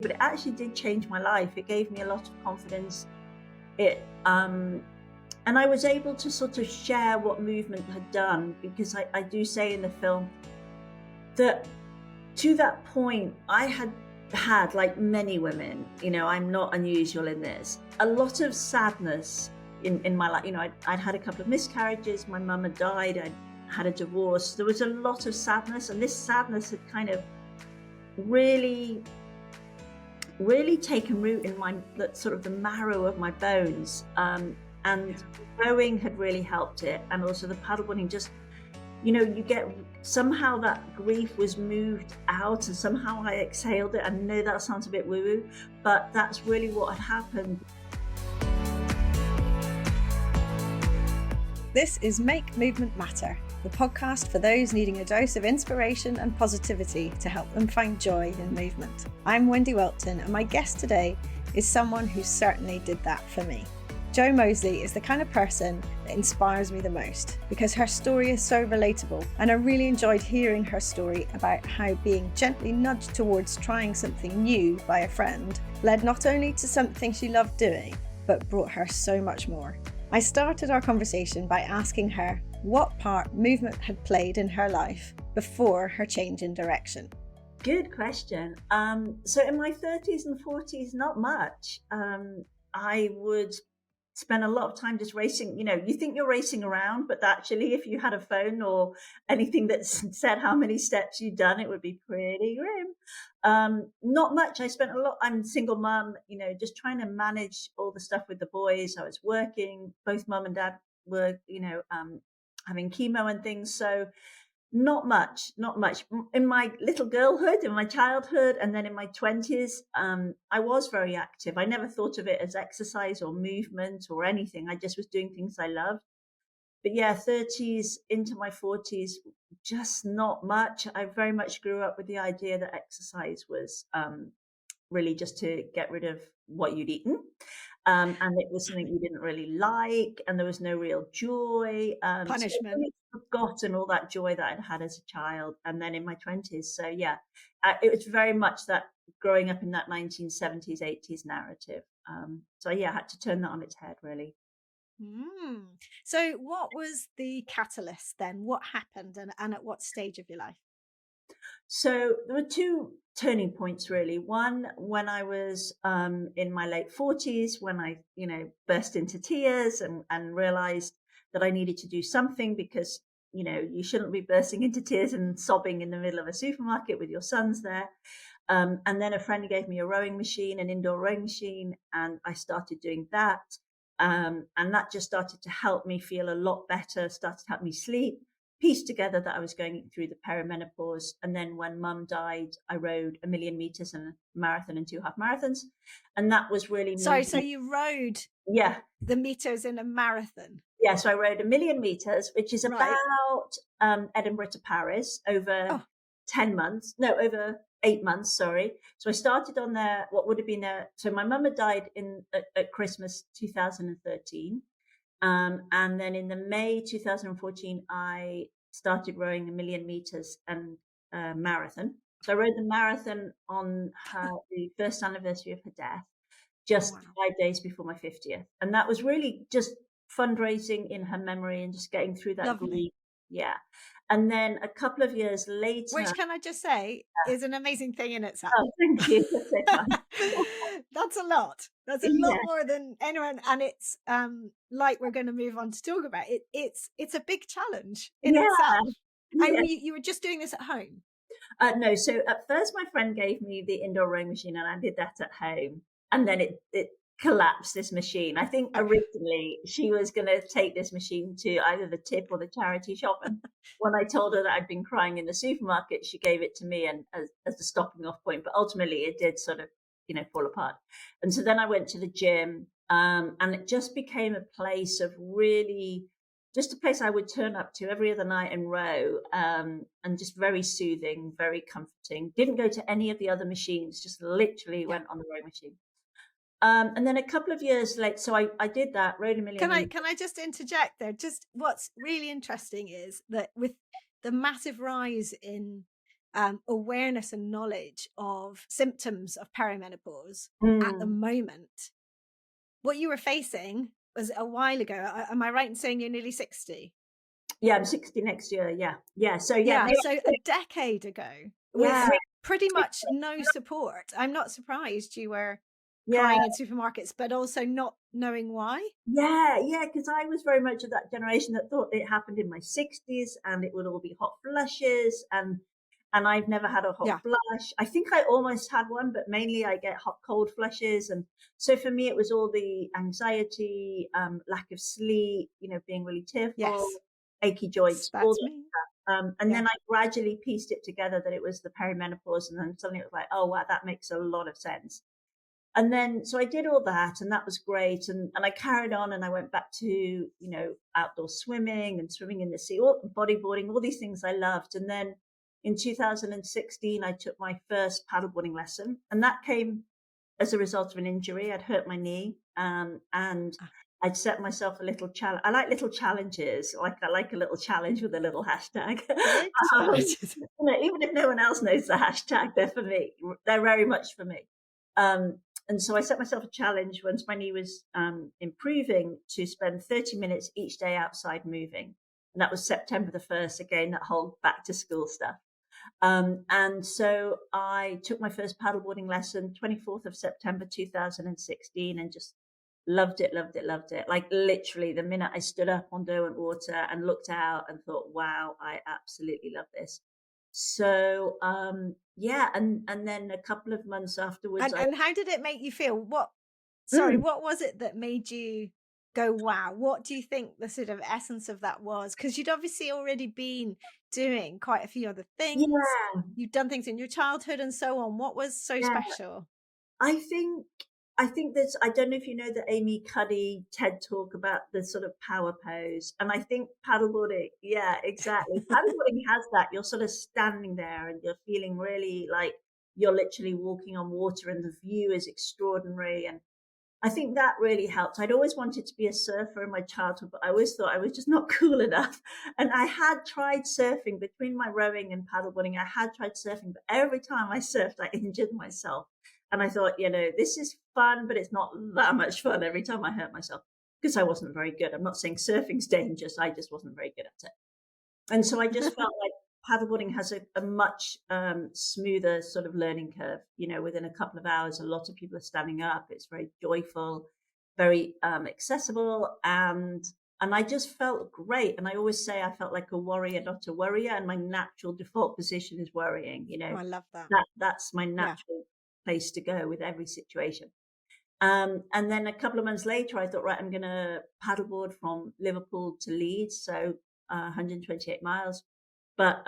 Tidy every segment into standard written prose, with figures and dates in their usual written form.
But it actually did change my life. It gave me a lot of confidence. And I was able to sort of share what movement had done, because I do say in the film that to that point, I had, like many women, I'm not unusual in this, a lot of sadness in my life. I'd had a couple of miscarriages, my mum had died, I'd had a divorce. There was a lot of sadness, and this sadness had kind of really, really taken root in that sort of the marrow of my bones. And rowing had really helped it, and also the paddleboarding. Just you get somehow that grief was moved out, and somehow I exhaled it. I know that sounds a bit woo-woo, but that's really what had happened. This is Make Movement Matter, the podcast for those needing a dose of inspiration and positivity to help them find joy in movement. I'm Wendy Welton, and my guest today is someone who certainly did that for me. Jo Moseley is the kind of person that inspires me the most because her story is so relatable, and I really enjoyed hearing her story about how being gently nudged towards trying something new by a friend led not only to something she loved doing, but brought her so much more. I started our conversation by asking her what part movement had played in her life before her change in direction. Good question. So in my 30s and 40s, not much. I would spend a lot of time just racing. You think you're racing around, but actually if you had a phone or anything that said how many steps you'd done, it would be pretty grim. Not much. I spent a lot. I'm a single mum, just trying to manage all the stuff with the boys. I was working. Both mum and dad were, having chemo and things. So not much. In my little girlhood, in my childhood, and then in my 20s, I was very active. I never thought of it as exercise or movement or anything. I just was doing things I loved. But yeah, 30s into my 40s, just not much. I very much grew up with the idea that exercise was really just to get rid of what you'd eaten. And it was something you didn't really like, and there was no real joy. Punishment. So I really forgotten all that joy that I'd had as a child, and then in my 20s. So yeah, it was very much that growing up in that 1970s, 80s narrative. So yeah, I had to turn that on its head, really. So what was the catalyst then? What happened, and at what stage of your life? So there were two turning points, really. One, when I was in my late 40s, when I, burst into tears and realized that I needed to do something, because, you shouldn't be bursting into tears and sobbing in the middle of a supermarket with your sons there. And then a friend gave me a rowing machine, an indoor rowing machine, and I started doing that. And that just started to help me feel a lot better, started to help me sleep, pieced together that I was going through the perimenopause. And then when mum died, I rode 1 million meters and a marathon and 2 half marathons. And that was really Sorry, so you rode the meters in a marathon? Yeah, so I rode 1 million meters, which is Right. about Edinburgh to Paris over 10 months. No, over 8 months, sorry. So I started on there, what would have been so my mum had died at Christmas 2013. And then in the May 2014, I started rowing 1 million meters and marathon. So I rode the marathon on the first anniversary of her death, just 5 days before my 50th. And that was really just fundraising in her memory and just getting through that grief. Yeah. And then a couple of years later, which, can I just say, is an amazing thing in itself. Oh, thank you. That's a lot. That's a lot more than anyone. And it's like we're going to move on to talk about it. It's a big challenge in itself. And you were just doing this at home? No. So at first, my friend gave me the indoor rowing machine, and I did that at home. And then it collapsed, this machine. I think originally she was going to take this machine to either the tip or the charity shop. And when I told her that I'd been crying in the supermarket, she gave it to me and as the stopping off point. But ultimately it did sort of, fall apart. And so then I went to the gym, and it just became a place of really, just a place I would turn up to every other night and row, and just very soothing, very comforting. Didn't go to any of the other machines, just literally went on the rowing machine. And then a couple of years later, so I did that, rode 1 million. Can I just interject there? Just what's really interesting is that with the massive rise in awareness and knowledge of symptoms of perimenopause at the Mm. moment. What you were facing was a while ago. Am I right in saying you're nearly 60? Yeah, I'm 60 next year. Yeah. So yeah, Yeah, so a decade ago yeah, with pretty much no support. I'm not surprised you were yeah. crying in supermarkets, but also not knowing why. Yeah, because I was very much of that generation that thought it happened in my 60s and it would all be hot flushes, and I've never had a hot Yeah. flush. I think I almost had one, but mainly I get hot cold flushes, and so for me it was all the anxiety, lack of sleep, being really tearful, Yes. achy joints, all That's that me. stuff. And Yeah. then I gradually pieced it together that it was the perimenopause, and then suddenly it was like, oh wow, that makes a lot of sense. And then, so I did all that, and that was great. And I carried on, and I went back to, outdoor swimming and swimming in the sea, all bodyboarding, all these things I loved. And then in 2016, I took my first paddleboarding lesson, and that came as a result of an injury. I'd hurt my knee, and Ah, I'd set myself a little challenge. I like little challenges. I like a little challenge with a little hashtag. good. Even if no one else knows the hashtag, they're for me. They're very much for me. Um, and so I set myself a challenge once my knee was improving to spend 30 minutes each day outside moving. And that was September the 1st, again, that whole back to school stuff. And so I took my first paddleboarding lesson, 24th of September 2016, and just loved it, loved it, loved it. Like literally the minute I stood up on Derwent Water and looked out and thought, wow, I absolutely love this. So yeah, and then a couple of months afterwards, And how did it make you feel? Mm, What was it that made you go, wow? What do you think the sort of essence of that was? Because you'd obviously already been doing quite a few other things. yeah, You've done things in your childhood and so on. What was so yeah. special? I think I think there's I don't know if you know the Amy Cuddy TED talk about the sort of power pose. And I think paddleboarding, yeah, exactly. Paddleboarding has that. You're sort of standing there and you're feeling really like you're literally walking on water and the view is extraordinary. And I think that really helped. I'd always wanted to be a surfer in my childhood, but I always thought I was just not cool enough. And I had tried surfing between my rowing and paddleboarding. I had tried surfing, but every time I surfed, I injured myself. And I thought, this is fun, but it's not that much fun every time I hurt myself because I wasn't very good. I'm not saying surfing's dangerous. I just wasn't very good at it. And so I just felt like paddleboarding has a much smoother sort of learning curve. Within a couple of hours, a lot of people are standing up. It's very joyful, very accessible, and I just felt great. And I always say I felt like a warrior, not a worrier. And my natural default position is worrying. Oh, I love that. That's my Yeah. natural place to go with every situation. And then a couple of months later, I thought, right, I'm going to paddleboard from Liverpool to Leeds, so 128 miles. But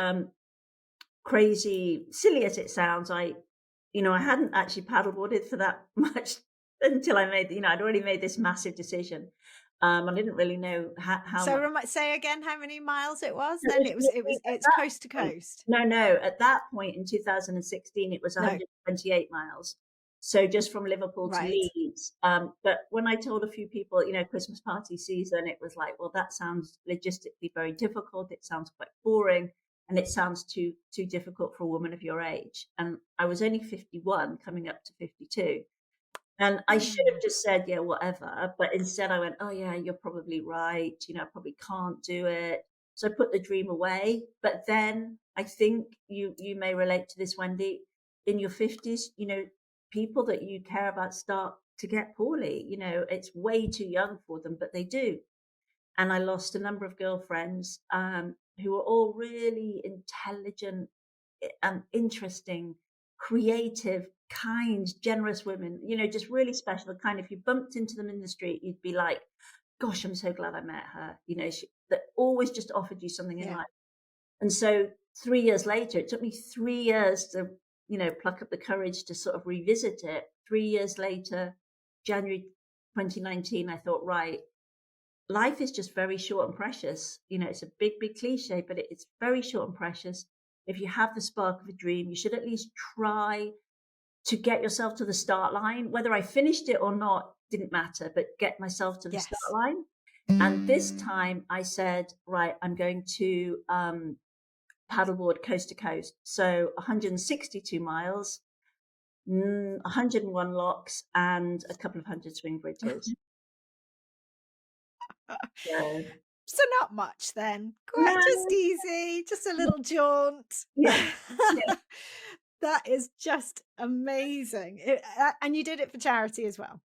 crazy, silly as it sounds, I hadn't actually paddleboarded for that much until I made, I'd already made this massive decision. I didn't really know how So much. say again how many miles it was. It Then was at it's that coast to point. coast. No. At that point in 2016, it was No, 128 miles. So just from Liverpool to right. Leeds. But when I told a few people, Christmas party season, it was like, well, that sounds logistically very difficult. It sounds quite boring, and it sounds too difficult for a woman of your age. And I was only 51, coming up to 52. And I should have Mm, just said, yeah, whatever. But instead I went, oh yeah, you're probably right. I probably can't do it. So I put the dream away. But then I think you may relate to this, Wendy. In your 50s, people that you care about start to get poorly. It's way too young for them, but they do. And I lost a number of girlfriends who were all really intelligent, interesting, creative, kind, generous women, just really special. Kind of, if you bumped into them in the street, you'd be like, gosh, I'm so glad I met her. That always just offered you something in yeah. life. And so 3 years later, it took me 3 years to, pluck up the courage to sort of revisit it. 3 years later, January 2019, I thought, right, life is just very short and precious. It's a big, big cliche, but it's very short and precious. If you have the spark of a dream, you should at least try to get yourself to the start line. Whether I finished it or not didn't matter, but get myself to the start Yes. line. And this time I said, right, I'm going to paddleboard coast to coast. So 162 miles, 101 locks, and a couple of hundred swing bridges. So, So not much then. Quite just no, easy, just a little jaunt. yeah, yeah, That is just amazing. And you did it for charity as well.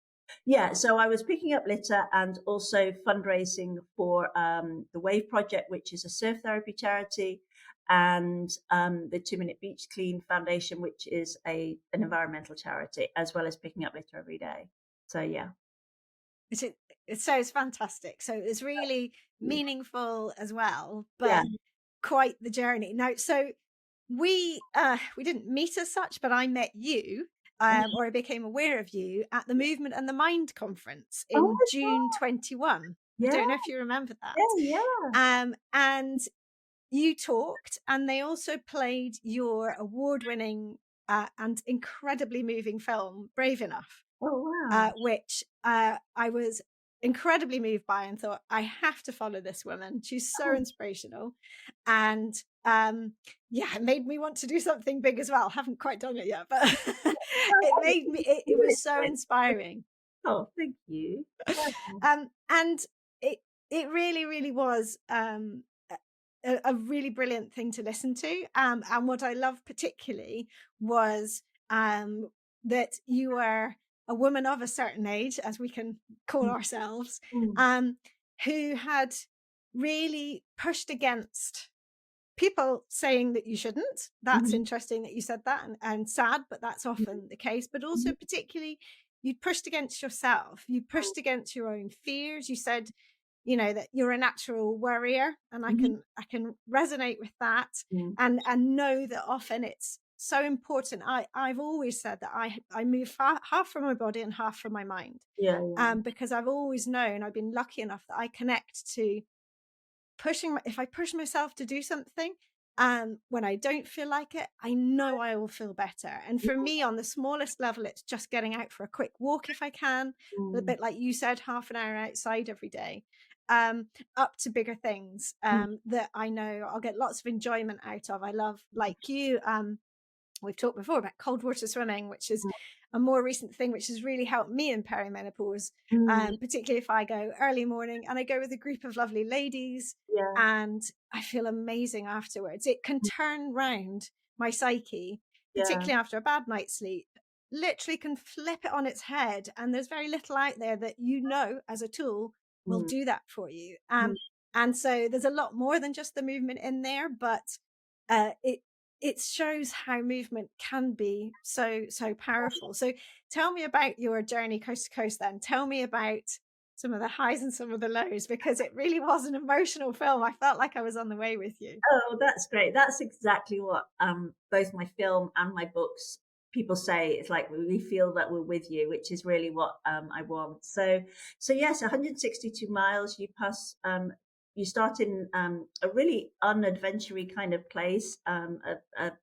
yeah. So I was picking up litter and also fundraising for the Wave Project, which is a surf therapy charity, and the 2 Minute Beach Clean Foundation, which is an environmental charity, as well as picking up litter every day. So yeah, It, it sounds fantastic. So it's really meaningful as well, yeah. but quite the journey. Now, so we didn't meet as such, but I met you, or I became aware of you at the Movement and the Mind conference Oh in my June God, 21. I yeah, don't know if you remember that. yeah, yeah. And you talked, and they also played your award-winning and incredibly moving film, Brave Enough, Oh wow. which I was incredibly moved by and thought, I have to follow this woman. She's so Oh, inspirational. And yeah, it made me want to do something big as well. Haven't quite done it yet, but it made me, it was so inspiring. oh, thank you. Yeah. And it really, really was a really brilliant thing to listen to. And what I love particularly was that you were a woman of a certain age, as we can call Mm, ourselves, mm, um, who had really pushed against people saying that you shouldn't. That's mhm, interesting that you said that, and sad, but that's mhm, often the case. But also, mhm, particularly, you pushed against yourself, you pushed against your own fears. You said, you know, that you're a natural worrier, and mhm, I can resonate with that, mm. and know that often it's so important. I've always said that I move half from my body and half from my mind, Yeah, yeah. because I've always known, I've been lucky enough that I connect to if I push myself to do something, when I don't feel like it, I know I will feel better. And for me, on the smallest level, it's just getting out for a quick walk if I can, a Mm, bit like you said, half an hour outside every day, up to bigger things mm, that I know I'll get lots of enjoyment out of. I love, like you, we've talked before about cold water swimming, which is a more recent thing, which has really helped me in perimenopause, mm, particularly if I go early morning and I go with a group of lovely ladies yeah, and I feel amazing afterwards. It can turn round my psyche, yeah. particularly after a bad night's sleep, literally can flip it on its head. And there's very little out there that, you know, as a tool will Mm, do that for you. mm. And so there's a lot more than just the movement in there, but it shows how movement can be so powerful. So tell me about your journey coast to coast then. Tell me about some of the highs and some of the lows, because it really was an emotional film. I felt like I was on the way with you. Oh, that's great. That's exactly what both my film and my books people say. It's like we feel that we're with you, which is really what I want. So yes, 162 miles. You start in a really unadventurous kind of place, a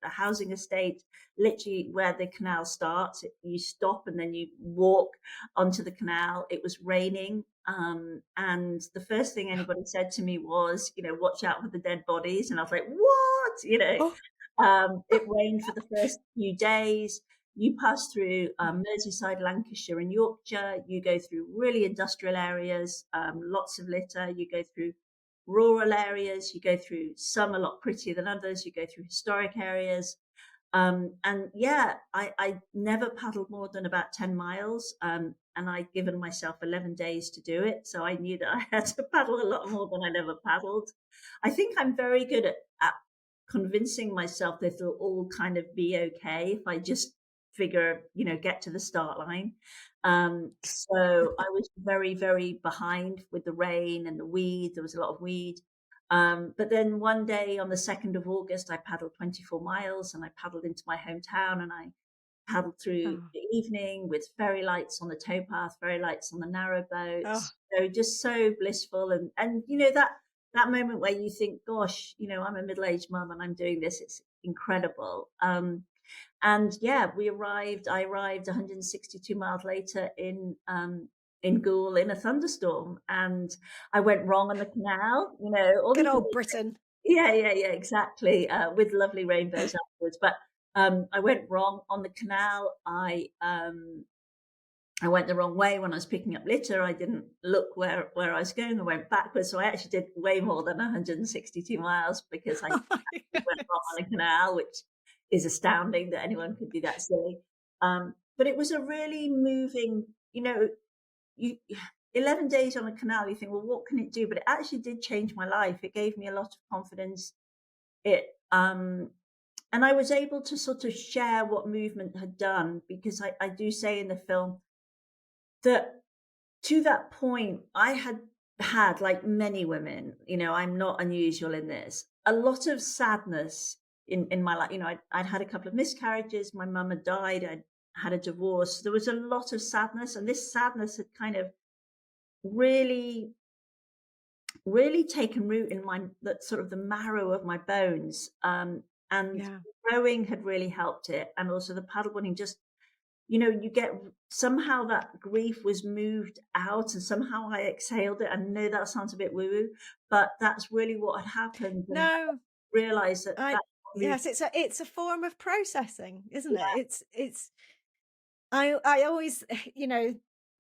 housing estate, literally where the canal starts. You stop and then you walk onto the canal. It was raining. And the first thing anybody said to me was, watch out for the dead bodies. And I was like, what? Oh, It rained for the first few days. You pass through Merseyside, Lancashire, and Yorkshire. You go through really industrial areas, lots of litter. You go through rural areas. You go through some a lot prettier than others. You go through historic areas. And yeah, I never paddled more than about 10 miles. And I'd given myself 11 days to do it. So I knew that I had to paddle a lot more than I'd ever paddled. I think I'm very good at convincing myself that it'll all kind of be okay if I just get to the start line. So I was very, very behind with the rain and the weed. There was a lot of weed. But then one day on the 2nd of August, I paddled 24 miles and I paddled into my hometown and I paddled through oh, the evening with fairy lights on the towpath, fairy lights on the narrow oh. boats. So just so blissful. And that moment where you think, gosh, I'm a middle-aged mum and I'm doing this. It's incredible. And yeah, I arrived 162 miles later in Goole in a thunderstorm, and I went wrong on the canal. All Good these old little Britain. Yeah, exactly. With lovely rainbows afterwards. But I went wrong on the canal. I went the wrong way when I was picking up litter. I didn't look where I was going. I went backwards. So I actually did way more than 162 miles because I Oh my went wrong goodness. on a canal, which is astounding that anyone could be that silly. But it was a really moving, you 11 days on a canal, you think, well, what can it do? But it actually did change my life. It gave me a lot of confidence. It and I was able to sort of share what movement had done because I do say in the film that to that point, I had, like many women, I'm not unusual in this, a lot of sadness in my life. I'd had a couple of miscarriages, my mum had died, I'd had a divorce. There was a lot of sadness, and this sadness had kind of really, really taken root in my that sort of the marrow of my bones. And Yeah. rowing had really helped it, and also the paddleboarding just you get somehow that grief was moved out and somehow I exhaled it. I know that sounds a bit woo woo, but that's really what had happened. And No, I realized that I that moved. yes, it's a form of processing, isn't it? Yeah, It's I always,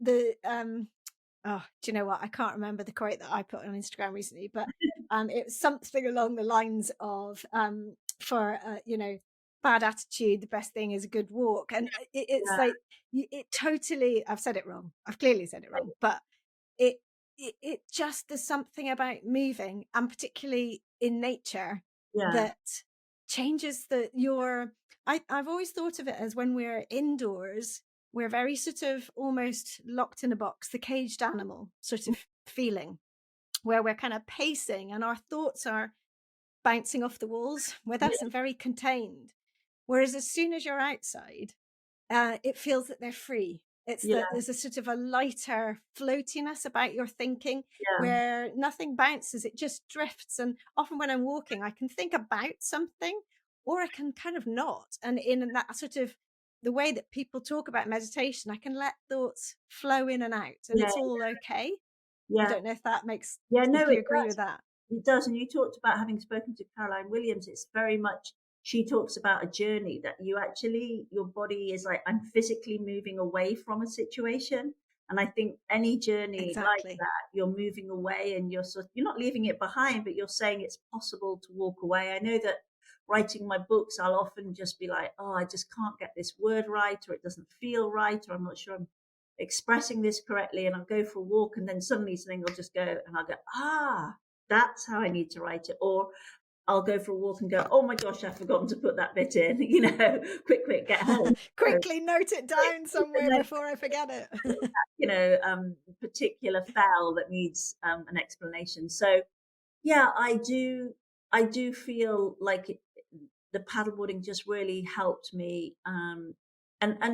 the oh, do you know what? I can't remember the quote that I put on Instagram recently, but it's something along the lines of for bad attitude, the best thing is a good walk, and it's yeah, like it totally. I've said it wrong. I've clearly said it wrong, but it it just there's something about moving, and particularly in nature, yeah, that changes the your I've always thought of it as when we're indoors, we're very sort of almost locked in a box, the caged animal sort of feeling, where we're kind of pacing and our thoughts are bouncing off the walls with us yeah, and very contained. Whereas as soon as you're outside, it feels that they're free. It's yeah, that there's a sort of a lighter floatiness about your thinking yeah, where nothing bounces, it just drifts. And often when I'm walking, I can think about something or I can kind of not. And in that sort of the way that people talk about meditation, I can let thoughts flow in and out and yeah, it's all okay. I yeah, don't know if that makes, yeah. No, if you it agree does. with that. It does. And you talked about having spoken to Caroline Williams. It's very much, she talks about a journey that you actually, your body is like, I'm physically moving away from a situation. And I think any journey like Exactly. that, you're moving away and you're not leaving it behind, but you're saying it's possible to walk away. I know that writing my books, I'll often just be like, oh, I just can't get this word right, or it doesn't feel right, or I'm not sure I'm expressing this correctly. And I'll go for a walk and then suddenly something will just go and I'll go, that's how I need to write it. Or I'll go for a walk and go, oh my gosh, I've forgotten to put that bit in, quick, get home. So, Quickly note it down somewhere before I forget it. particular foul that needs an explanation. So yeah, I do feel like the paddleboarding just really helped me. And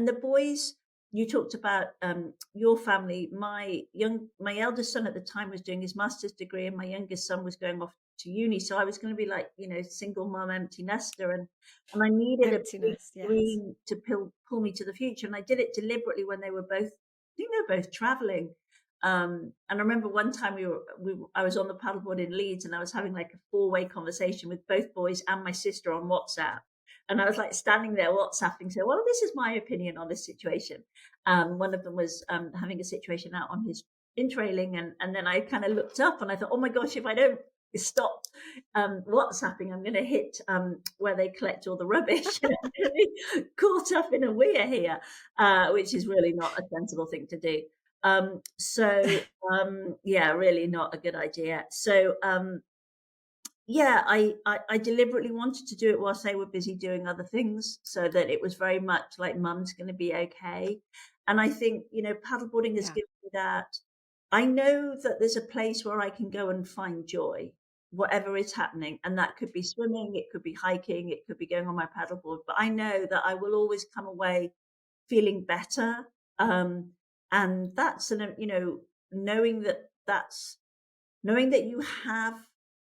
the boys, you talked about your family. My eldest son at the time was doing his master's degree, and my youngest son was going off to uni. So I was going to be like, single mom, empty nester, and I needed a big Emptiness, yes. dream to pull me to the future. And I did it deliberately when they were both, I think they were both traveling. And I remember one time I was on the paddleboard in Leeds and I was having like a four-way conversation with both boys and my sister on WhatsApp. And I was like standing there WhatsApping, saying, well, this is my opinion on this situation. One of them was having a situation out on his interrailing. And then I kind of looked up and I thought, oh my gosh, if I don't stop WhatsApping, I'm going to hit where they collect all the rubbish. Caught up in a weir here, which is really not a sensible thing to do. Yeah, really not a good idea. So yeah, I deliberately wanted to do it whilst they were busy doing other things, so that it was very much like mum's going to be okay. And I think paddleboarding has Yeah. given me that. I know that there's a place where I can go and find joy, whatever is happening, and that could be swimming, it could be hiking, it could be going on my paddleboard. But I know that I will always come away feeling better. And that's knowing that knowing that you have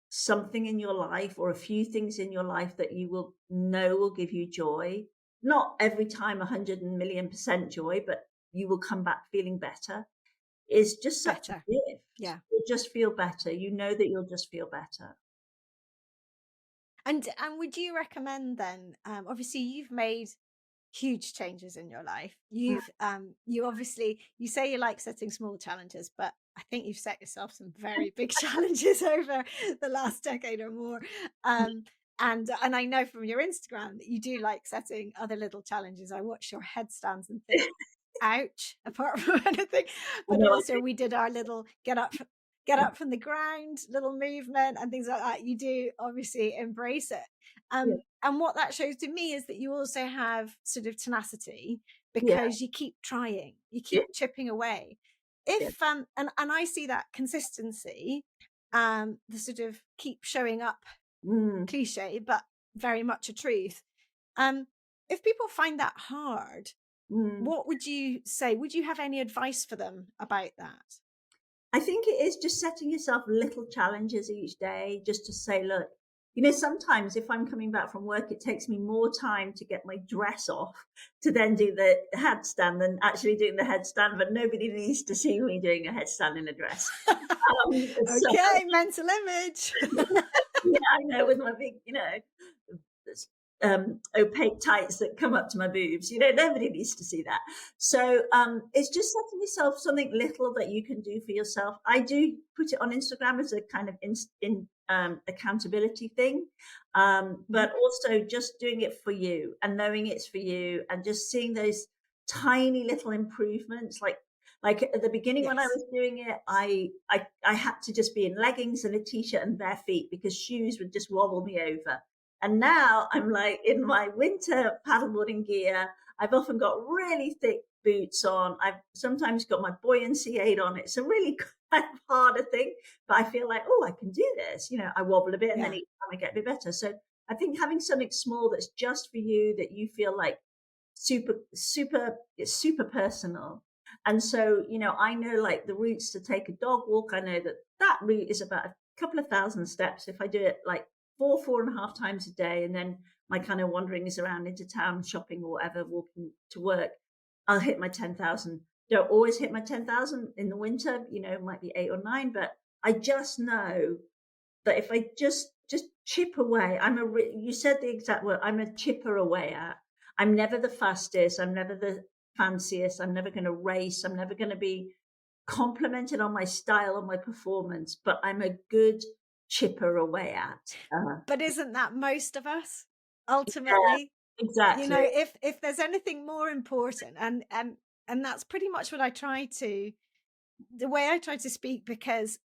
something in your life or a few things in your life that you will know will give you joy. Not every time 100 million% joy, but you will come back feeling better, is just such a Better. gift. Yeah. You'll just feel better. You know that you'll just feel better. And would you recommend then, obviously you've made huge changes in your life. You've you obviously, you say you like setting small challenges, but I think you've set yourself some very big challenges over the last decade or more. And I know from your Instagram that you do like setting other little challenges. I watch your headstands and think, ouch, apart from anything. I But know I also we did our little get up from the ground, little movement and things like that. You do obviously embrace it. yeah, And what that shows to me is that you also have sort of tenacity yeah, because you keep trying, you yeah, keep chipping away. yeah, If and I see that consistency, the sort of keep showing up mm, cliche, but very much a truth. Um, if people find that hard, mm. what would you say? Would you have any advice for them about that? I think it is just setting yourself little challenges each day, just to say, look, sometimes if I'm coming back from work, it takes me more time to get my dress off to then do the headstand than actually doing the headstand, but nobody needs to see me doing a headstand in a dress. So Okay, mental image. yeah, I know, with my big, opaque tights that come up to my boobs. Nobody needs to see that. So it's just setting yourself something little that you can do for yourself. I do put it on Instagram as a kind of accountability thing, Mhm. but also just doing it for you and knowing it's for you and just seeing those tiny little improvements, like at the beginning when I Yes. was doing it, I had to just be in leggings and a t-shirt and bare feet because shoes would just wobble me over. And now I'm like in my winter paddleboarding gear. I've often got really thick boots on. I've sometimes got my buoyancy aid on. It's a really kind of harder thing, but I feel like, oh, I can do this. I wobble a bit and then Yeah. each time I get a bit better. So I think having something small that's just for you that you feel like it's super personal. And so, I know like the routes to take a dog walk. I know that route is about a couple of thousand steps if I do it like 4.5 times a day. And then my kind of wandering is around into town, shopping or whatever, walking to work. I'll hit my 10,000. Don't always hit my 10,000 in the winter, might be 8 or 9, but I just know that if I just chip away, you said the exact word, I'm a chipper away at. I'm never the fastest. I'm never the fanciest. I'm never going to race. I'm never going to be complimented on my style or my performance, but I'm a good chipper away at. But isn't that most of us Yeah, ultimately? You exactly. know, if there's anything more important, and that's pretty much what I try to, the way I try to speak, because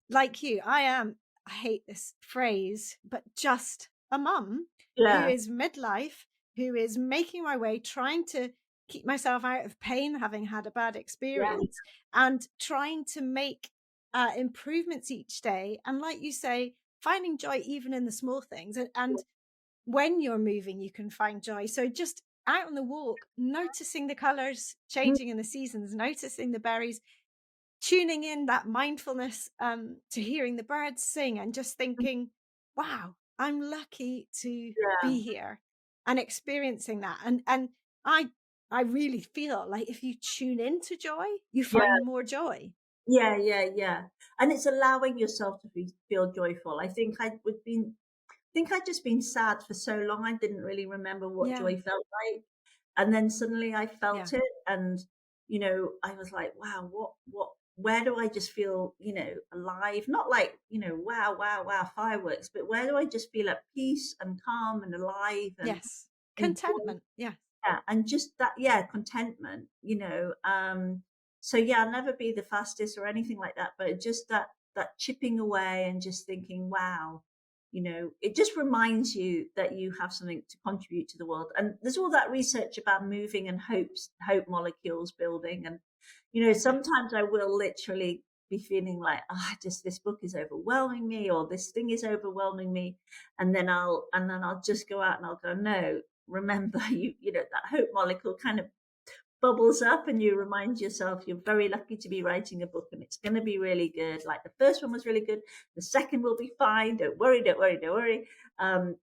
like you, I hate this phrase, but just a mum who Yeah, is midlife, who is making my way, trying to keep myself out of pain, having had a bad yeah, experience, and trying to make improvements each day. And like you say, finding joy even in the small things. And when you're moving, you can find joy. So just out on the walk, noticing the colors mm, changing in the seasons, noticing the berries, tuning in that mindfulness to hearing the birds sing and just thinking, wow, I'm lucky to yeah, be here and experiencing that. And I I really feel like if you tune into joy, you yeah, find more joy. yeah, yeah, yeah. And it's allowing yourself to feel joyful. I think I'd just been sad for so long. I didn't really remember what Yeah. joy felt like. And then suddenly I Yeah. felt it. And, I was like, wow, where do I just feel, alive? Not like, wow, wow, wow, fireworks, but where do I just feel at peace and calm and alive and Yes. enjoy? Contentment. Yeah. Yeah, and just that, yeah, contentment, so yeah, I'll never be the fastest or anything like that, but just that chipping away and just thinking, wow, it just reminds you that you have something to contribute to the world. And there's all that research about moving and hope molecules building. And, Yes. sometimes I will literally be feeling like, just this book is overwhelming me or this thing is overwhelming me. And then I'll just go out and I'll go, no, remember that hope molecule kind of bubbles up and you remind yourself you're very lucky to be writing a book and it's going to be really good. Like the first one was really good, the second will be fine, don't worry, don't worry, don't worry. And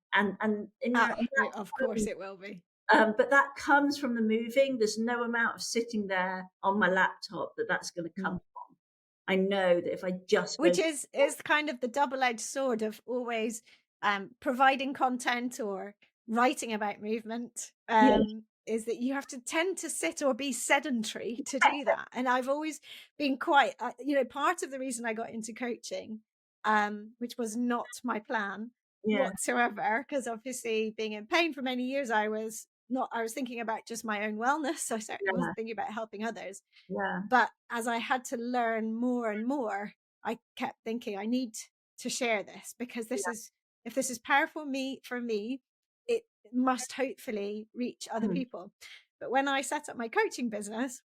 Of course it will be. but that comes from the moving. There's no amount of sitting there on my laptop that's going to come Mm. from. I know that if I just go Which is kind of the double-edged sword of always providing content or writing about movement, Yeah. is that you have to tend to sit or be sedentary to do that. And I've always been quite, part of the reason I got into coaching, which was not my plan Yeah. whatsoever, because obviously being in pain for many years, I was thinking about just my own wellness. So I certainly Yeah. wasn't thinking about helping others. Yeah. But as I had to learn more and more, I kept thinking I need to share this, because if this is powerful for me, it must hopefully reach other Mm. people. But when I set up my coaching business,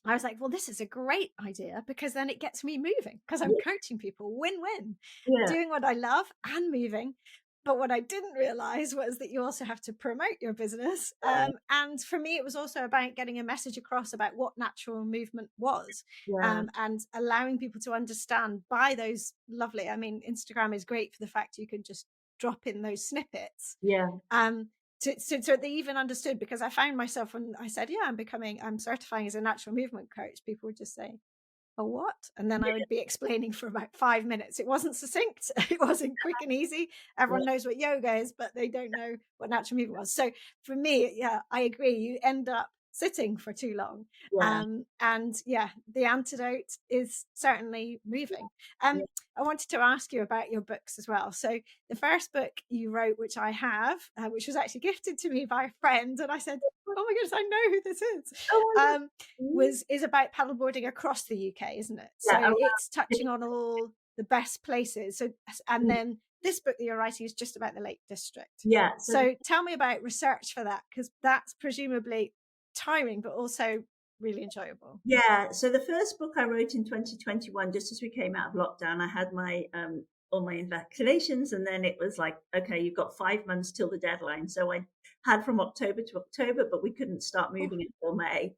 I was like, well, this is a great idea, because then it gets me moving, because I'm Yeah. coaching people, win-win, Yeah. doing what I love and moving. But what I didn't realize was that you also have to promote your business. And for me, it was also about getting a message across about what natural movement was, Yeah. and allowing people to understand by those lovely, I mean, Instagram is great for the fact you can just drop in those snippets. Yeah. Um, so they even understood, because I found myself when I said, yeah, I'm certifying as a natural movement coach, people would just say, a what? And then I would be explaining for about 5 minutes. It wasn't succinct. It wasn't quick and easy. Everyone knows what yoga is, but they don't know what natural movement was. So for me, yeah, I agree. You end up sitting for too long. Yeah. And yeah, the antidote is certainly moving. Yeah. I wanted to ask you about your books as well. So the first book you wrote, which I have, which was actually gifted to me by a friend, and I said, oh my goodness, I know who this is. Oh my God. Is about paddleboarding across the UK, isn't it? So Yeah. it's touching on all the best places. So, and then this book that you're writing is just about the Lake District. Yeah. So tell me about research for that, because that's presumably tiring, but also really enjoyable. Yeah. So the first book I wrote in 2021, just as we came out of lockdown, I had my all my vaccinations, and then it was like, okay, you've got 5 months till the deadline. So I had from October to October, but we couldn't start moving until May.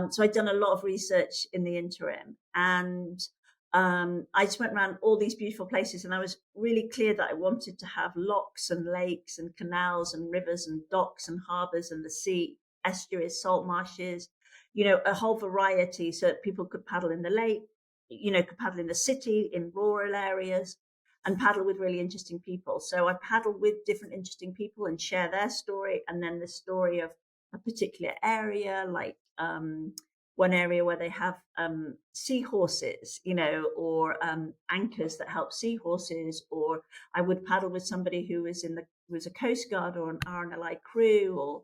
So I'd done a lot of research in the interim, and I just went around all these beautiful places, and I was really clear that I wanted to have locks and lakes and canals and rivers and docks and harbors and the sea, estuaries, salt marshes, a whole variety, so that people could paddle in the lake, could paddle in the city, in rural areas, and paddle with really interesting people. So I paddle with different interesting people and share their story, and then the story of a particular area, like one area where they have seahorses, or anchors that help seahorses, or I would paddle with somebody who was a Coast Guard or an RNLI crew, or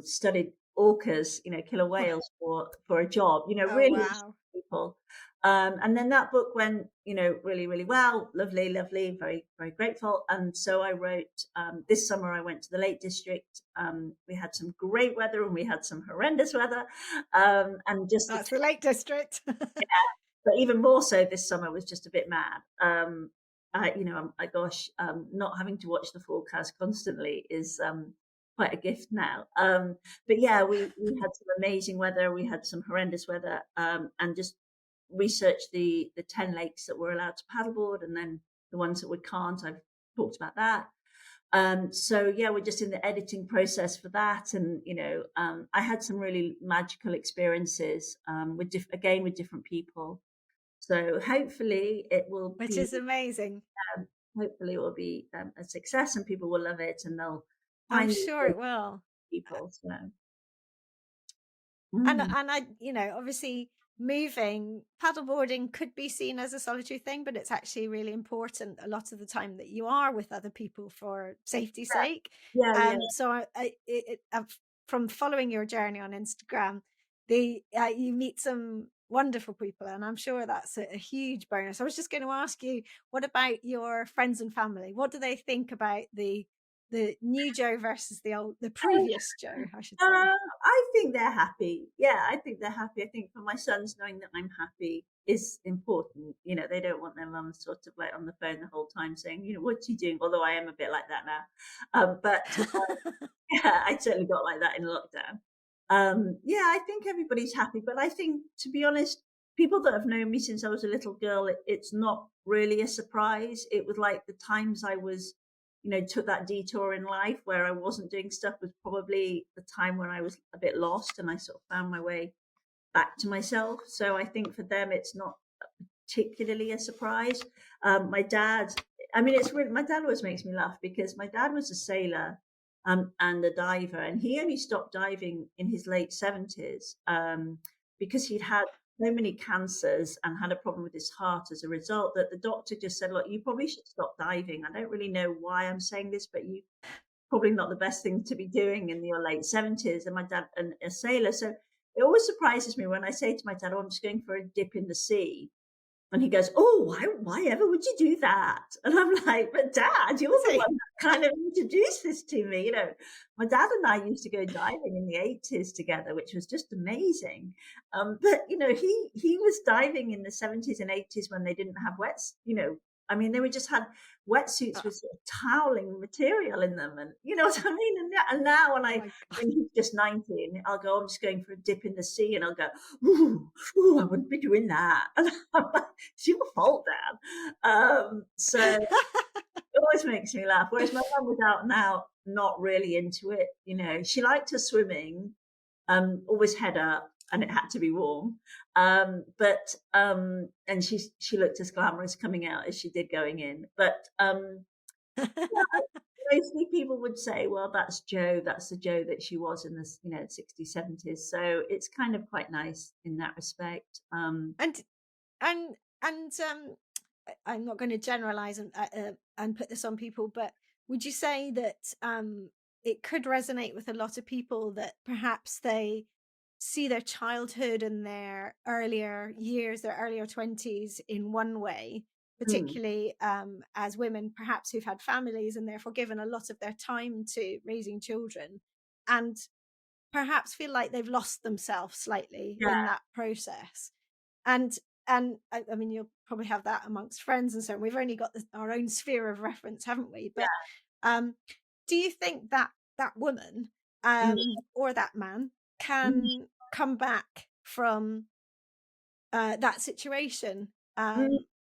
studied orcas, killer whales for a job, Oh, really wow. people. And then that book went, really, really well, lovely, very, very grateful. And so I wrote, this summer I went to the Lake District. We had some great weather and we had some horrendous weather. And just, That's the Lake District. but even more so this summer was just a bit mad. Not having to watch the forecast constantly is quite a gift now. But yeah, we had some amazing weather. We had some horrendous weather, and just researched the 10 lakes that we're allowed to paddleboard, and then the ones that we can't. I've talked about that. So yeah, we're just in the editing process for that, and I had some really magical experiences with different people. So hopefully it will Which be is amazing. a success, and people will love it, and they'll I'm find sure it will. people. So And I, obviously moving, paddleboarding could be seen as a solitary thing, but it's actually really important a lot of the time that you are with other people for safety's sake. yeah. So from following your journey on Instagram, you meet some wonderful people, and I'm sure that's a huge bonus. I was just going to ask you, what about your friends and family? What do they think about the new Jo versus the previous Jo, I should say? I think they're happy. Yeah, I think they're happy. I think for my sons, knowing that I'm happy is important. They don't want their mum sort of like on the phone the whole time saying, what's he doing? Although I am a bit like that now. But yeah, I certainly got like that in lockdown. Yeah, I think everybody's happy. But I think, to be honest, people that have known me since I was a little girl, it's not really a surprise. It was like the times I was took that detour in life where I wasn't doing stuff was probably the time when I was a bit lost and I sort of found my way back to myself. So I think for them, it's not particularly a surprise. My dad, I mean, it's really, my dad always makes me laugh because my dad was a sailor and a diver, and he only stopped diving in his late 70s because he'd had so many cancers and had a problem with his heart as a result that the doctor just said, look, you probably should stop diving. I don't really know why I'm saying this, but you probably not the best thing to be doing in your late 70s. And my dad, and a sailor. So it always surprises me when I say to my dad, oh, I'm just going for a dip in the sea. And he goes, oh, why ever would you do that? And I'm like, but Dad, you're the one that kind of introduced this to me. You know, my dad and I used to go diving in the 80s together, which was just amazing. But, you know, he was diving in the 70s and 80s when they didn't have wets, you know, I mean, they were just had wetsuits with sort of toweling material in them. And you know what I mean? And now when he's just 19, I'll go, I'm just going for a dip in the sea. And I'll go, ooh, I wouldn't be doing that. And I'm like, it's your fault, Dad. So it always makes me laugh. Whereas my mum was out and out, not really into it. You know, she liked her swimming, always head up, and it had to be warm. And she looked as glamorous coming out as she did going in. But yeah, mostly people would say, well, that's Jo, that's the Jo that she was in the 60s, 70s. So it's kind of quite nice in that respect. And I'm not going to generalize and put this on people, but would you say that it could resonate with a lot of people that perhaps they see their childhood and their earlier years, their earlier 20s in one way, particularly as women perhaps who've had families and therefore given a lot of their time to raising children, and perhaps feel like they've lost themselves slightly in that process. And I mean, you'll probably have that amongst friends and so on. We've only got our own sphere of reference, haven't we? But do you think that that woman or that man can come back from that situation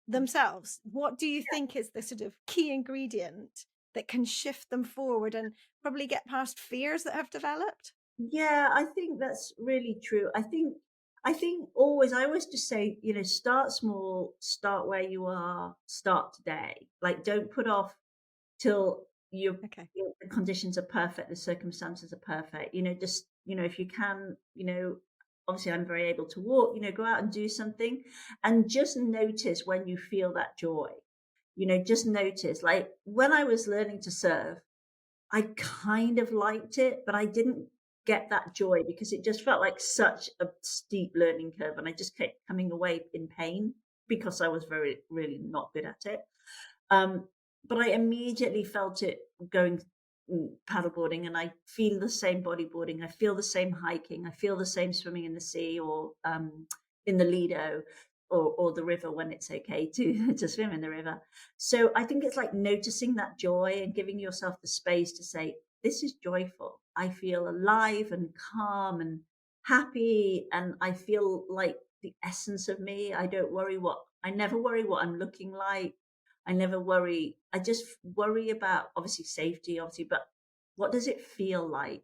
themselves? What do you think is the sort of key ingredient that can shift them forward and probably get past fears that have developed? Yeah, I think that's really true. I think always, I always just say, you know, start small, start where you are, start today. Like, don't put off till the conditions are perfect, the circumstances are perfect. You know, just, you know, if you can, you know, obviously I'm very able to walk, you know, go out and do something and just notice when you feel that joy. You know, just notice, like when I was learning to surf, I kind of liked it, but I didn't get that joy because it just felt like such a steep learning curve. And I just kept coming away in pain because I was really not good at it. But I immediately felt it going paddleboarding, and I feel the same bodyboarding. I feel the same hiking. I feel the same swimming in the sea or in the Lido or the river when it's okay to swim in the river. So I think it's like noticing that joy and giving yourself the space to say, this is joyful. I feel alive and calm and happy, and I feel like the essence of me. I never worry what I'm looking like. I never worry. I just worry about obviously safety, but what does it feel like?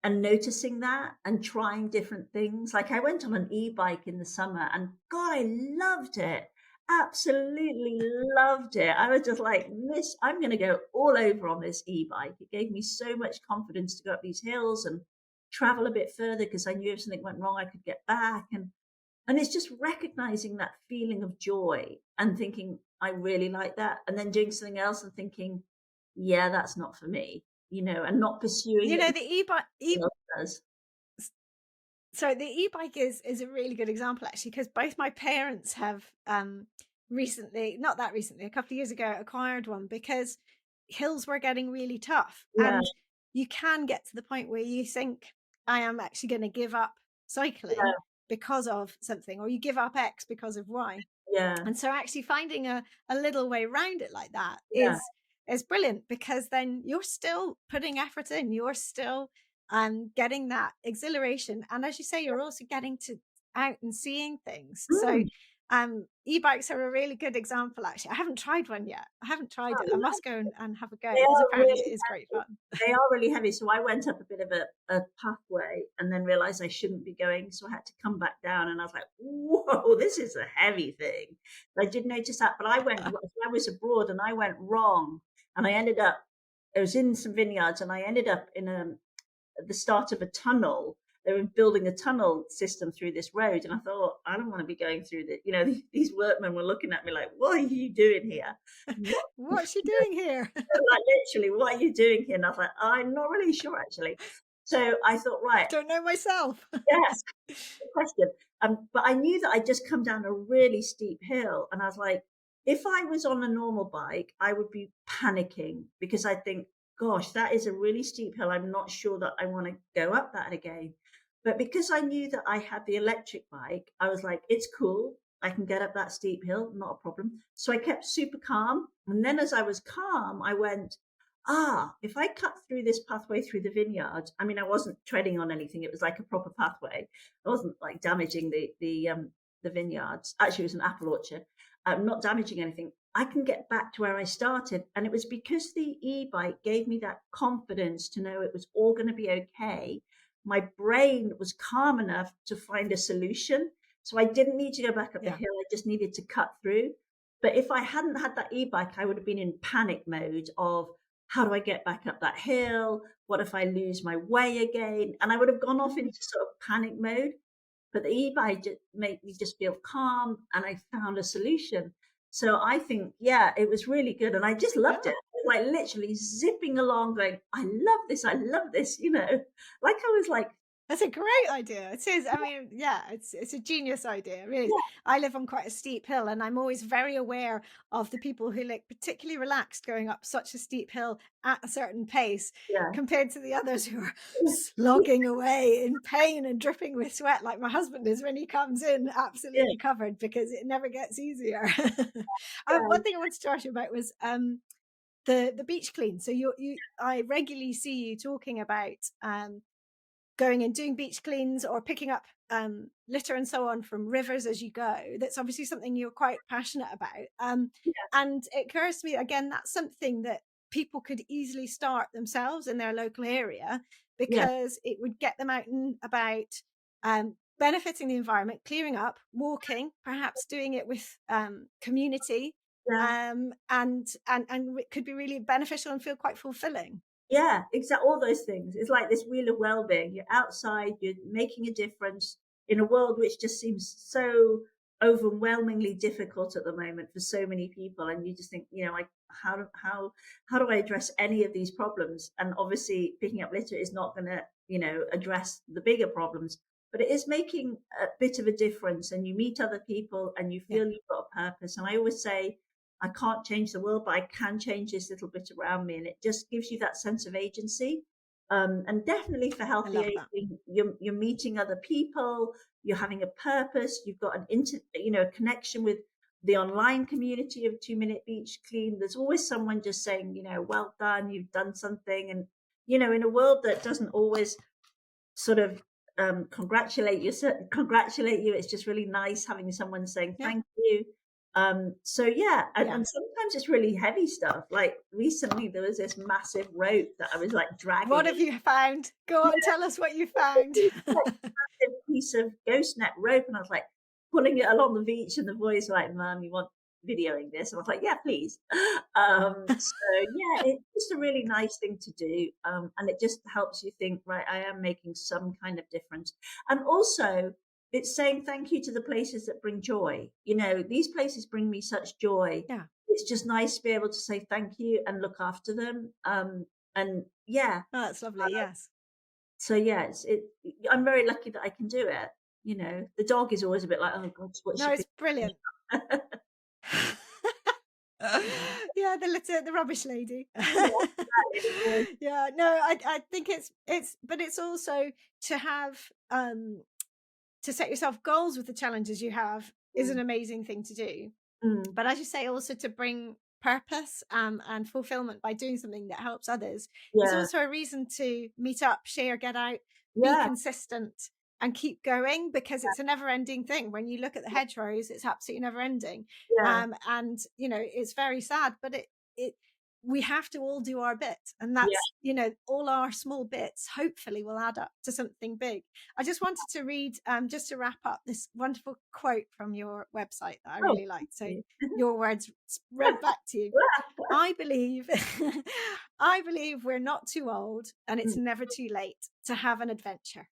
And noticing that and trying different things. Like I went on an e-bike in the summer and God, I loved it. Absolutely loved it. I was just like, I'm going to go all over on this e-bike. It gave me so much confidence to go up these hills and travel a bit further because I knew if something went wrong, I could get back. And it's just recognizing that feeling of joy and thinking, I really like that. And then doing something else and thinking, yeah, that's not for me, you know, and not pursuing You know, it. the e-bike is a really good example, actually, because both my parents have recently, not that recently, a couple of years ago, acquired one because hills were getting really tough. Yeah, And you can get to the point where you think, I am actually going to give up cycling because of something, or you give up X because of Y. yeah, And so actually finding a little way around it like that yeah. is brilliant, because then you're still putting effort in, you're still getting that exhilaration. And as you say, you're also getting to out and seeing things. So E-bikes are a really good example, actually. I haven't tried one yet. I haven't tried it. I Oh, must go and have a go they because are apparently really it is great heavy. fun. They are really heavy. So I went up a bit of a pathway and then realized I shouldn't be going. So I had to come back down and I was like, whoa, this is a heavy thing. I did notice that, but I was abroad and I went wrong. And I was in some vineyards and I ended up at the start of a tunnel. They were building a tunnel system through this road. And I thought, I don't want to be going through the, these workmen were looking at me like, what are you doing here? What, What's she doing here? like literally, what are you doing here? And I was like, I'm not really sure actually. So I thought, right, Don't know myself. yes, good question. But I knew that I'd just come down a really steep hill, and I was like, if I was on a normal bike, I would be panicking because I think, gosh, that is a really steep hill. I'm not sure that I want to go up that again. But because I knew that I had the electric bike, I was like, it's cool. I can get up that steep hill, not a problem. So I kept super calm. And then as I was calm, I went, if I cut through this pathway through the vineyard, I mean, I wasn't treading on anything. It was like a proper pathway. I wasn't like damaging the vineyards. Actually, it was an apple orchard. I'm not damaging anything. I can get back to where I started. And it was because the e-bike gave me that confidence to know it was all going to be okay. My brain was calm enough to find a solution. So I didn't need to go back up the Yeah. hill. I just needed to cut through. But if I hadn't had that e-bike, I would have been in panic mode of, how do I get back up that hill? What if I lose my way again? And I would have gone off Mm. into sort of panic mode. But the e-bike just made me just feel calm and I found a solution. So I think, yeah, it was really good. And I just loved Yeah. it. Like literally zipping along going, I love this. I love this, like I was like, That's a great idea. It is. I mean, yeah, it's a genius idea. It really is. yeah, I live on quite a steep hill, and I'm always very aware of the people who look particularly relaxed going up such a steep hill at a certain pace, yeah, compared to the others who are yeah, slogging away in pain and dripping with sweat, like my husband is when he comes in yeah, absolutely covered because it never gets easier. yeah, One thing I wanted to ask you about was the beach clean. So I regularly see you talking about going and doing beach cleans or picking up litter and so on from rivers as you go. That's obviously something you're quite passionate about. And it occurs to me, again, that's something that people could easily start themselves in their local area yeah, because it would get them out and about, benefiting the environment, clearing up, walking, perhaps doing it with community. yeah. And it could be really beneficial and feel quite fulfilling. Yeah, exactly. All those things. It's like this wheel of well-being. You're outside, you're making a difference in a world which just seems so overwhelmingly difficult at the moment for so many people. And you just think, like, how do I address any of these problems? And obviously, picking up litter is not going to, address the bigger problems, but it is making a bit of a difference. And you meet other people, and you Yeah, feel you've got a purpose. And I always say, I can't change the world, but I can change this little bit around me. And it just gives you that sense of agency. And definitely for I healthy love that. aging, you're meeting other people, you're having a purpose, you've got a connection with the online community of 2 Minute Beach Clean. There's always someone just saying, well done, you've done something. And, in a world that doesn't always sort of congratulate you. It's just really nice having someone saying Yeah, thank you. So yeah, yeah. and sometimes it's really heavy stuff. Like recently, there was this massive rope that I was like What dragging. have you found? Go on, tell us what you found. Like a piece of ghost net rope, and I was like pulling it along the beach, and the boys were like, "Mum, you want videoing this?" And I was like, "Yeah, please." So yeah, it's just a really nice thing to do, and it just helps you think, right? I am making some kind of difference, and also it's saying thank you to the places that bring joy. These places bring me such joy. Yeah. It's just nice to be able to say thank you and look after them. And yeah, Oh, that's lovely. Yes. so yeah, I'm very lucky that I can do it. The dog is always a bit like, oh God, what's No, she it's brilliant. Yeah, the rubbish lady. doing? Yeah, no, I think but it's also to have to set yourself goals with the challenges you have is an Mm, amazing thing to do. mm, But as you say, also to bring purpose and fulfillment by doing something that helps others is yeah, also a reason to meet up, share, get out, be yeah, consistent. and keep going, because it's a never ending thing. When you look at the hedgerows, it's absolutely never ending. Yeah. And, you know, it's very sad, but we have to all do our bit. And Yeah. that's, you know, all our small bits hopefully will add up to something big. I just wanted to read, just to wrap up, this wonderful quote from your website that I Oh, really liked. So your words read back to you. I believe, I believe we're not too old and it's never too late to have an adventure.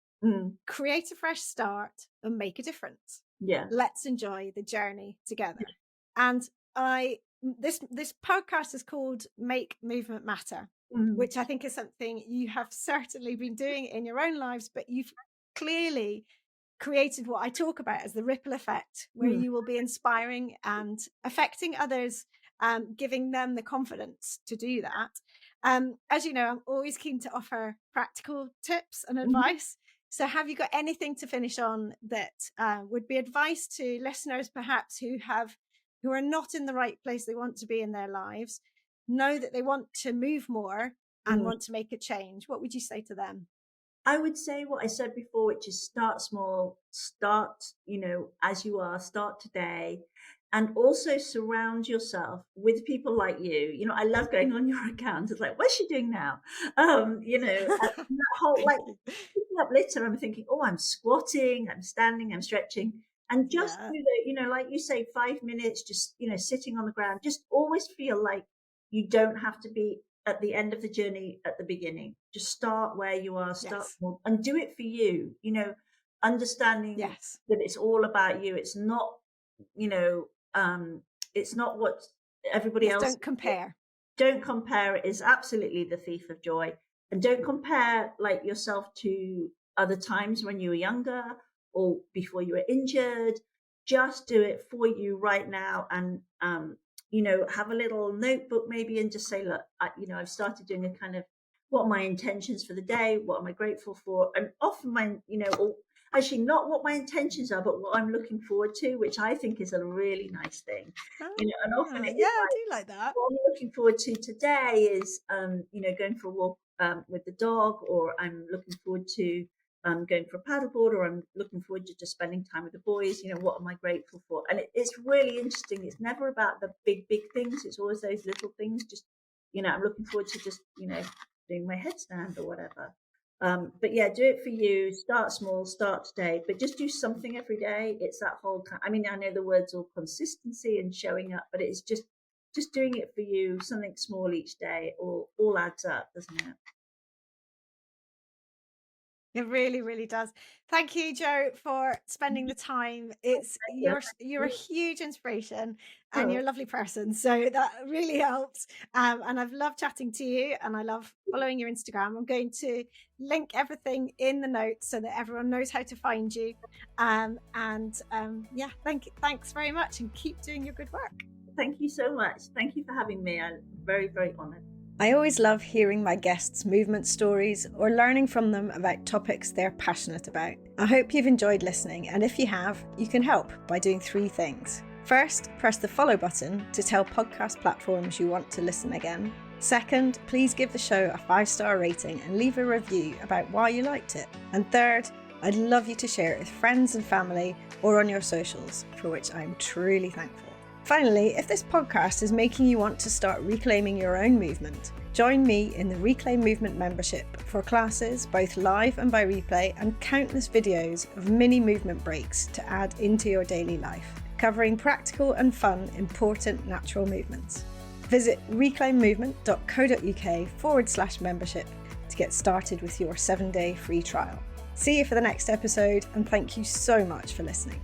Create a fresh start and make a difference. Yeah. Let's enjoy the journey together. And this podcast is called Make Movement Matter, which I think is something you have certainly been doing in your own lives, but you've clearly created what I talk about as the ripple effect, where you will be inspiring and affecting others, giving them the confidence to do that. As you know, I'm always keen to offer practical tips and advice. So have you got anything to finish on that would be advice to listeners perhaps who are not in the right place they want to be in their lives, know that they want to move more and want to make a change? What would you say to them? I would say what I said before, which is start small, start, you know, as you are, start today, and also surround yourself with people like you. You know, I love going on your account. It's like, what's she doing now? You know, that whole, like, picking up litter, I'm thinking, oh, I'm squatting, I'm standing, I'm stretching. And just do the, you know, like you say, 5 minutes, just, you know, sitting on the ground, just always feel like you don't have to be at the end of the journey at the beginning. Just start where you are, start small, and do it for you, you know, understanding that it's all about you. It's not, you know, it's not what everybody else. Don't compare. Don't compare. It is absolutely the thief of joy. And don't compare like yourself to other times when you were younger or before you were injured. Just do it for you right now. And, you know, have a little notebook maybe and just say, look, you know, I've started doing a kind of, what are my intentions for the day? What am I grateful for? And often my, you know, or actually not what my intentions are, but what I'm looking forward to, which I think is a really nice thing. You know, and often I do like that. What I'm looking forward to today is, you know, going for a walk with the dog, or I'm looking forward to going for a paddleboard, or I'm looking forward to just spending time with the boys. You know, what am I grateful for? And it's really interesting. It's never about the big things. It's always those little things. Just, you know, I'm looking forward to just, you know, doing my headstand or whatever. But yeah, do it for you. Start small, start today, but just do something every day. It's that whole time. I mean, I know the words all consistency and showing up, but it's just doing it for you. Something small each day all adds up, doesn't it? It really, really does. Thank you, Jo, for spending the time. You're a huge inspiration and you're a lovely person. So that really helps. And I've loved chatting to you and I love following your Instagram. I'm going to link everything in the notes so that everyone knows how to find you. Yeah, thanks very much and keep doing your good work. Thank you so much. Thank you for having me. I'm very, very honored. I always love hearing my guests' movement stories or learning from them about topics they're passionate about. I hope you've enjoyed listening, and if you have, you can help by doing 3 things. First, press the follow button to tell podcast platforms you want to listen again. Second, please give the show a 5-star rating and leave a review about why you liked it. And third, I'd love you to share it with friends and family or on your socials, for which I'm truly thankful. Finally, if this podcast is making you want to start reclaiming your own movement, join me in the Reclaim Movement membership for classes, both live and by replay, and countless videos of mini movement breaks to add into your daily life, covering practical and fun, important natural movements. Visit reclaimmovement.co.uk/membership to get started with your 7-day free trial. See you for the next episode, and thank you so much for listening.